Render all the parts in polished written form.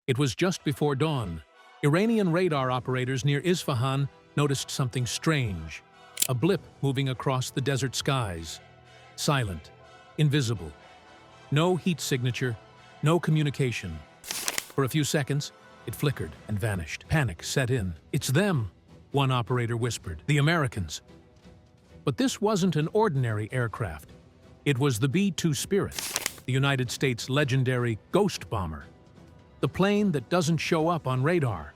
It was just before dawn. Iranian radar operators near Isfahan noticed something strange. A blip moving across the desert skies. Silent. Invisible. No heat signature. No communication. For a few seconds, it flickered and vanished. Panic set in. "It's them," one operator whispered. "The Americans." But this wasn't an ordinary aircraft. It was the B-2 Spirit, the United States' legendary ghost bomber. The plane that doesn't show up on radar.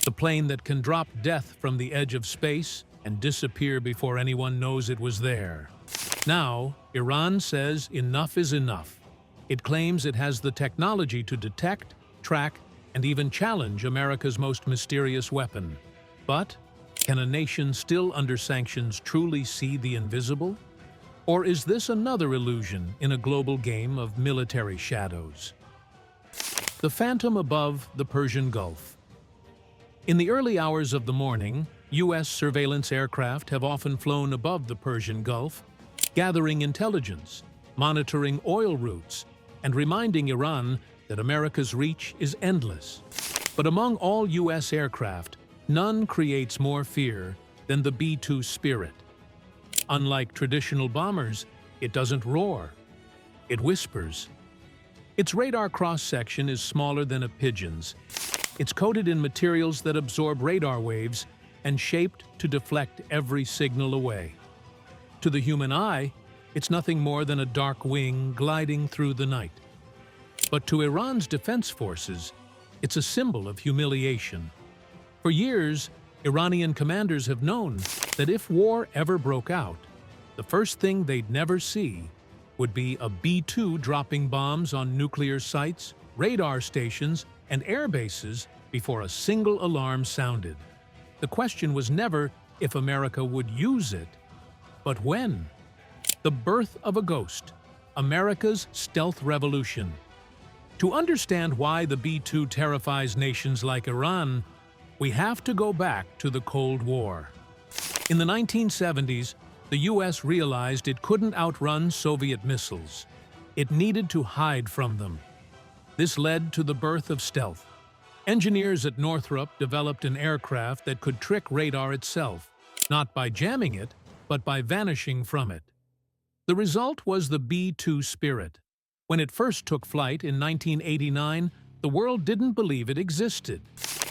The plane that can drop death from the edge of space and disappear before anyone knows it was there. Now, Iran says enough is enough. It claims it has the technology to detect, track, and even challenge America's most mysterious weapon. But can a nation still under sanctions truly see the invisible? Or is this another illusion in a global game of military shadows? The phantom above the Persian Gulf. In the early hours of the morning, U.S. surveillance aircraft have often flown above the Persian Gulf, gathering intelligence, monitoring oil routes, and reminding Iran that America's reach is endless. But among all U.S. aircraft, none creates more fear than the B-2 Spirit. Unlike traditional bombers, it doesn't roar. It whispers. Its radar cross-section is smaller than a pigeon's. It's coated in materials that absorb radar waves and shaped to deflect every signal away. To the human eye, it's nothing more than a dark wing gliding through the night. But to Iran's defense forces, it's a symbol of humiliation. For years, Iranian commanders have known that if war ever broke out, the first thing they'd never see would be a B-2 dropping bombs on nuclear sites, radar stations, and air bases before a single alarm sounded. The question was never if America would use it, but when. The birth of a ghost, America's stealth revolution. To understand why the B-2 terrifies nations like Iran, we have to go back to the Cold War. In the 1970s, the U.S. realized it couldn't outrun Soviet missiles. It needed to hide from them. This led to the birth of stealth. Engineers at Northrop developed an aircraft that could trick radar itself, not by jamming it, but by vanishing from it. The result was the B-2 Spirit. When it first took flight in 1989, the world didn't believe it existed.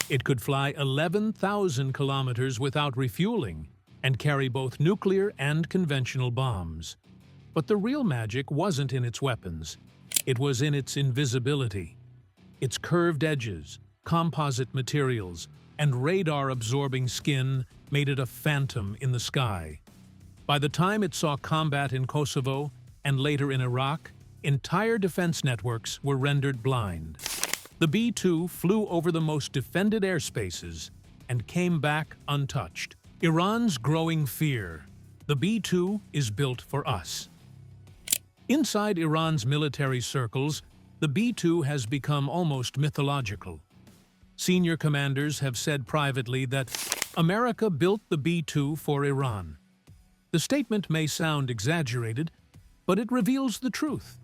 It could fly 11,000 kilometers without refueling and carry both nuclear and conventional bombs. But the real magic wasn't in its weapons. It was in its invisibility. Its curved edges, composite materials, and radar-absorbing skin made it a phantom in the sky. By the time it saw combat in Kosovo and later in Iraq, entire defense networks were rendered blind. The B-2 flew over the most defended airspaces and came back untouched. Iran's growing fear. The B-2 is built for us. Inside Iran's military circles, the B-2 has become almost mythological. Senior commanders have said privately that America built the B-2 for Iran. The statement may sound exaggerated, but it reveals the truth.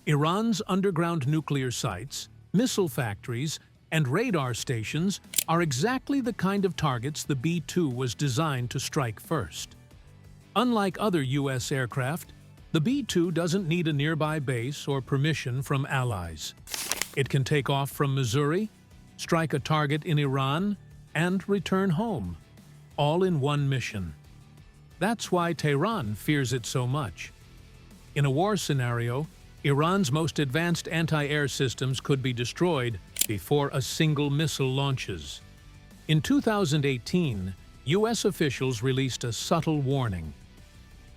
Iran's underground nuclear sites, missile factories, and radar stations are exactly the kind of targets the B-2 was designed to strike first. Unlike other U.S. aircraft, the B-2 doesn't need a nearby base or permission from allies. It can take off from Missouri, strike a target in Iran, and return home, all in one mission. That's why Tehran fears it so much. In a war scenario, Iran's most advanced anti-air systems could be destroyed before a single missile launches. In 2018, U.S. officials released a subtle warning.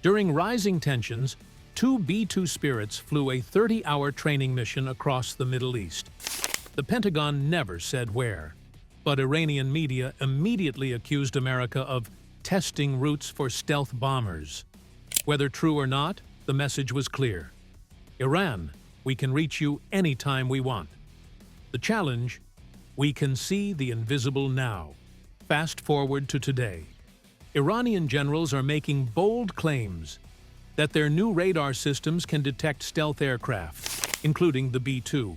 During rising tensions, two B-2 Spirits flew a 30-hour training mission across the Middle East. The Pentagon never said where, but Iranian media immediately accused America of testing routes for stealth bombers. Whether true or not, the message was clear. Iran, we can reach you anytime we want. The challenge, we can see the invisible now. Fast forward to today. Iranian generals are making bold claims that their new radar systems can detect stealth aircraft, including the B-2.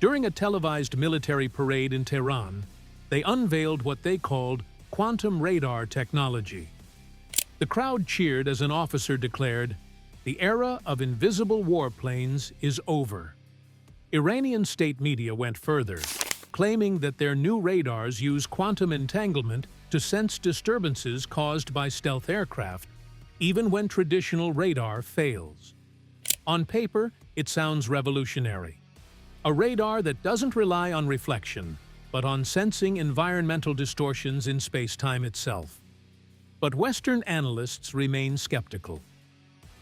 During a televised military parade in Tehran, they unveiled what they called quantum radar technology. The crowd cheered as an officer declared, "The era of invisible warplanes is over." Iranian state media went further, claiming that their new radars use quantum entanglement to sense disturbances caused by stealth aircraft, even when traditional radar fails. On paper, it sounds revolutionary. A radar that doesn't rely on reflection, but on sensing environmental distortions in space-time itself. But Western analysts remain skeptical.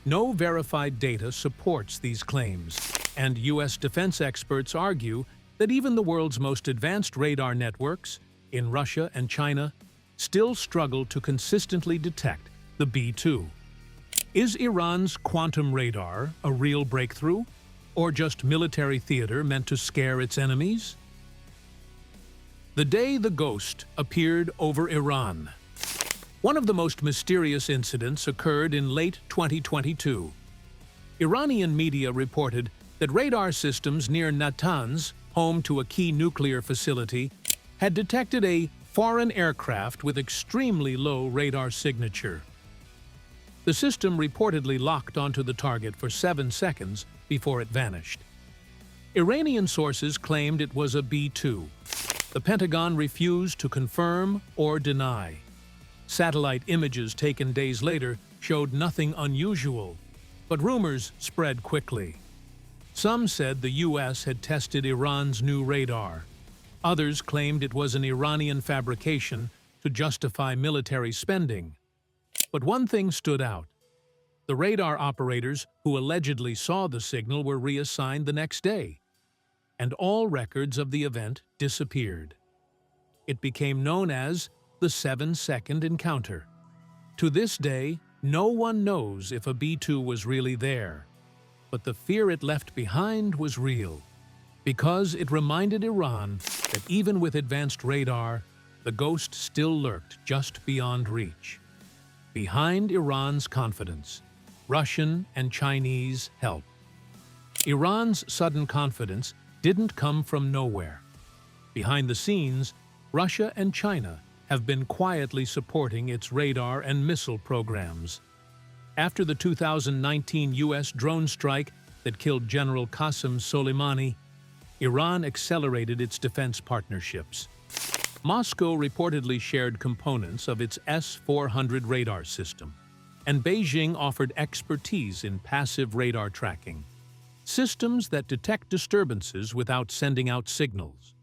No verified data supports these claims, and U.S. defense experts argue that even the world's most advanced radar networks, in Russia and China, still struggle to consistently detect the B-2. Is Iran's quantum radar a real breakthrough, or just military theater meant to scare its enemies? The day the ghost appeared over Iran. One of the most mysterious incidents occurred in late 2022. Iranian media reported that radar systems near Natanz, home to a key nuclear facility, had detected a foreign aircraft with extremely low radar signature. The system reportedly locked onto the target for 7 seconds before it vanished. Iranian sources claimed it was a B-2. The Pentagon refused to confirm or deny. Satellite images taken days later showed nothing unusual, but rumors spread quickly. Some said the U.S. had tested Iran's new radar. Others claimed it was an Iranian fabrication to justify military spending. But one thing stood out. The radar operators who allegedly saw the signal were reassigned the next day, and all records of the event disappeared. It became known as the 7-second encounter. To this day, no one knows if a B-2 was really there, but the fear it left behind was real, because it reminded Iran that even with advanced radar, the ghost still lurked just beyond reach. Behind Iran's confidence, Russian and Chinese help. Iran's sudden confidence didn't come from nowhere. Behind the scenes, Russia and China have been quietly supporting its radar and missile programs. After the 2019 U.S. drone strike that killed General Qasem Soleimani, Iran accelerated its defense partnerships. Moscow reportedly shared components of its S-400 radar system, and Beijing offered expertise in passive radar tracking, systems that detect disturbances without sending out signals.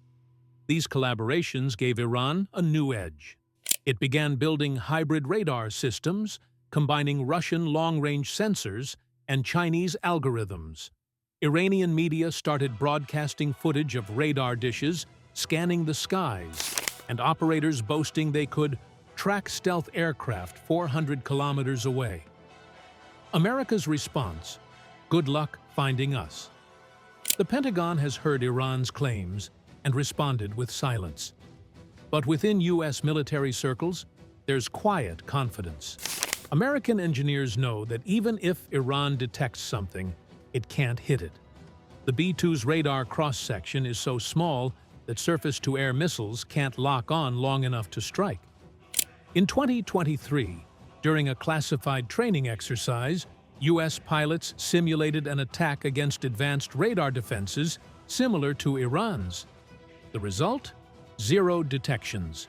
These collaborations gave Iran a new edge. It began building hybrid radar systems, combining Russian long-range sensors and Chinese algorithms. Iranian media started broadcasting footage of radar dishes scanning the skies, and operators boasting they could track stealth aircraft 400 kilometers away. America's response: good luck finding us. The Pentagon has heard Iran's claims and responded with silence. But within U.S. military circles, there's quiet confidence. American engineers know that even if Iran detects something, it can't hit it. The B-2's radar cross-section is so small that surface-to-air missiles can't lock on long enough to strike. In 2023, during a classified training exercise, U.S. pilots simulated an attack against advanced radar defenses similar to Iran's. The result? 0 detections.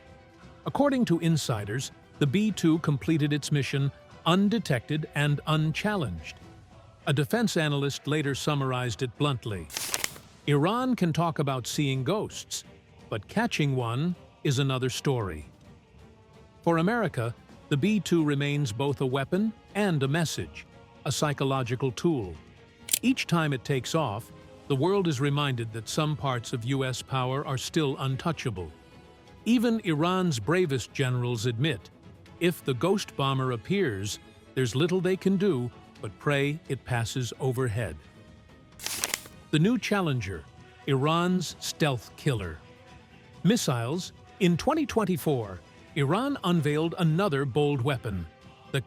According to insiders, the B-2 completed its mission undetected and unchallenged. A defense analyst later summarized it bluntly: Iran can talk about seeing ghosts, but catching one is another story. For America, the B-2 remains both a weapon and a message, a psychological tool. Each time it takes off, the world is reminded that some parts of U.S. power are still untouchable. Even Iran's bravest generals admit, if the ghost bomber appears, there's little they can do but pray it passes overhead. The new challenger, Iran's stealth killer. Missiles. In 2024, Iran unveiled another bold weapon, the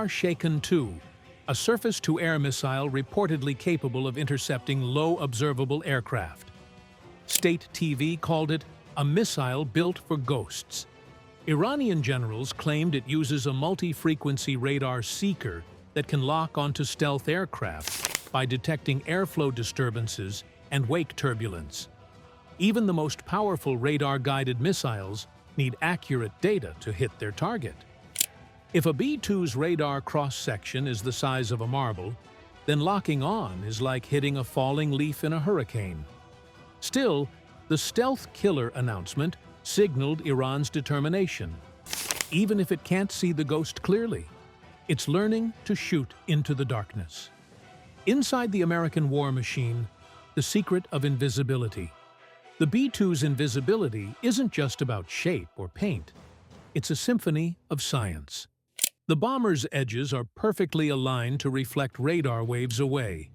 Shaken-2, a surface-to-air missile reportedly capable of intercepting low-observable aircraft. State TV called it a missile built for ghosts. Iranian generals claimed it uses a multi-frequency radar seeker that can lock onto stealth aircraft by detecting airflow disturbances and wake turbulence. Even the most powerful radar-guided missiles need accurate data to hit their target. If a B-2's radar cross-section is the size of a marble, then locking on is like hitting a falling leaf in a hurricane. Still, the stealth killer announcement signaled Iran's determination. Even if it can't see the ghost clearly, it's learning to shoot into the darkness. Inside the American war machine, the secret of invisibility. The B-2's invisibility isn't just about shape or paint. It's a symphony of science. The bomber's edges are perfectly aligned to reflect radar waves away.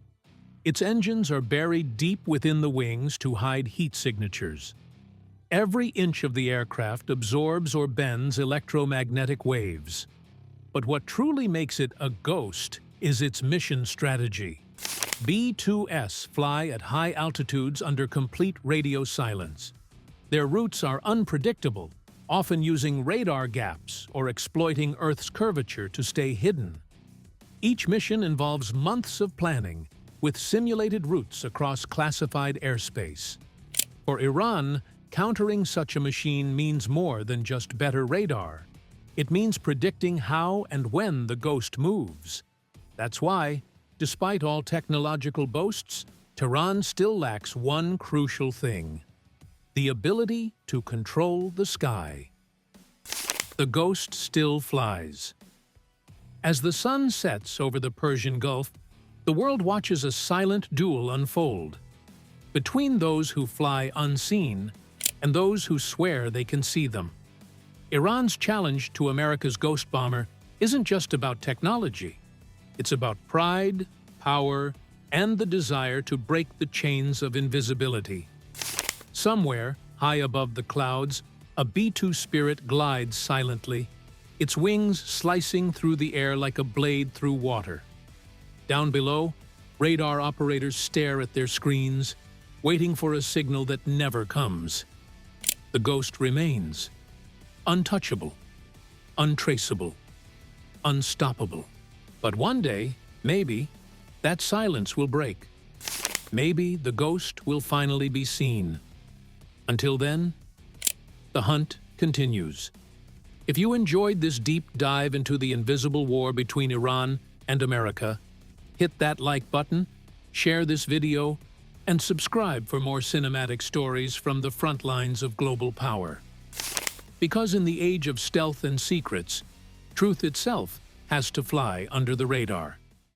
Its engines are buried deep within the wings to hide heat signatures. Every inch of the aircraft absorbs or bends electromagnetic waves. But what truly makes it a ghost is its mission strategy. B-2s fly at high altitudes under complete radio silence. Their routes are unpredictable, often using radar gaps or exploiting Earth's curvature to stay hidden. Each mission involves months of planning, with simulated routes across classified airspace. For Iran, countering such a machine means more than just better radar. It means predicting how and when the ghost moves. That's why, despite all technological boasts, Tehran still lacks one crucial thing: the ability to control the sky. The ghost still flies. As the sun sets over the Persian Gulf, the world watches a silent duel unfold between those who fly unseen and those who swear they can see them. Iran's challenge to America's ghost bomber isn't just about technology. It's about pride, power, and the desire to break the chains of invisibility. Somewhere, high above the clouds, a B-2 Spirit glides silently, its wings slicing through the air like a blade through water. Down below, radar operators stare at their screens, waiting for a signal that never comes. The ghost remains, untouchable, untraceable, unstoppable. But one day, maybe, that silence will break. Maybe the ghost will finally be seen. Until then, the hunt continues. If you enjoyed this deep dive into the invisible war between Iran and America, hit that like button, share this video, and subscribe for more cinematic stories from the front lines of global power. Because in the age of stealth and secrets, truth itself has to fly under the radar.